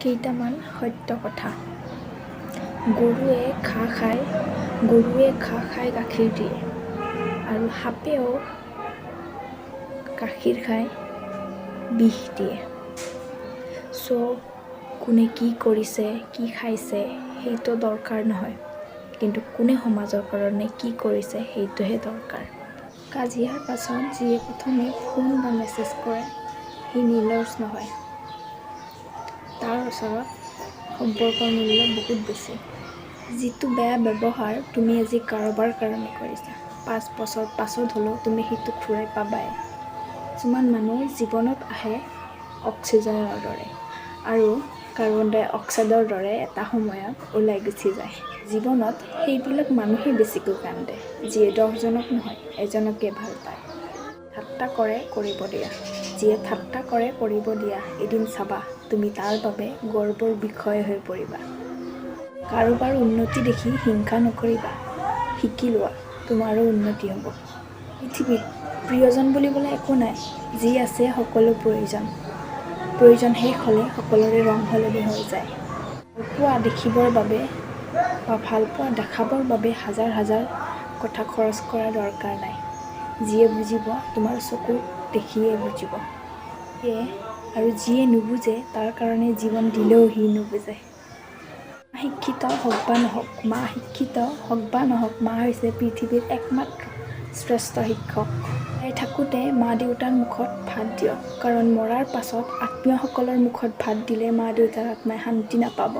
কেইটামান সত্য কথা। গৰুৱে ঘাঁহ খাই গাখীৰ দিয়ে আৰু সাপেও গাখীৰ খাই বিষ দিয়ে। কোনে কি কৰিছে, কি খাইছে সেইটো দৰকাৰ নহয়, কিন্তু কোনে সমাজৰ কাৰণে কি কৰিছে সেইটোহে দৰকাৰ। কাজিয়াৰ পাছত যিয়ে প্ৰথমে ফোন বা মেছেজ কৰে সি নিৰ্দোষ নহয়। তাৰ ওচৰত সম্পৰ্কৰ মূল্য বহুত বেছি। যিটো বেয়া ব্যৱহাৰ তুমি আজি কাৰোবাৰ কাৰণে কৰিছা, 5 বছৰ পাছত হ'লেও তুমি সেইটো ঘূৰাই পাবাই। কিছুমান মানুহ জীৱনত আহে অক্সিজেনৰ দৰে আৰু কাৰ্বন ডাই অক্সাইডৰ দৰে এটা সময়ত ওলাই গুচি যায়। জীৱনত সেইবিলাক মানুহেই বেছিকৈ কান্দে, যিয়ে 10জনক নহয় 1জনকে ভাল পায়। ঠাট্টা কৰে কৰিব দিয়া, যিয়ে ঠাট্টা কৰে কৰিব দিয়া, এদিন চাবা তুমি তাৰ বাবে গৰ্বৰ বিষয় হৈ পৰিবা। কাৰোবাৰ উন্নতি দেখি হিংসা নকৰিবা, শিকি লোৱা, তোমাৰো উন্নতি হ'ব। পৃথিৱীত প্ৰিয়জন বুলিবলৈ একো নাই, যি আছে সকলো প্ৰয়োজন শেষ হ'লে সকলোৰে ৰং সলনি হৈ যায়। ভালপোৱা দেখিবৰ বাবে বা ভালপোৱা দেখাবৰ বাবে হাজাৰ কথা খৰচ কৰাৰ দৰকাৰ নাই। যিয়ে বুজিব তোমাৰ চকু দেখিয়ে বুজিব। যিয়ে নুবুজে তাৰ কাৰণে জীৱন দিলেও সি নুবুজে। শিক্ষিত হওক বা নহওক, মা হৈছে পৃথিৱীৰ একমাত্ৰ শ্ৰেষ্ঠ শিক্ষক। জীয়াই থাকোঁতে মা দেউতাৰ মুখত ভাত দিয়ক, কাৰণ মৰাৰ পাছত আত্মীয়সকলৰ মুখত ভাত দিলে মা দেউতাৰ আত্মাই শান্তি নাপাব।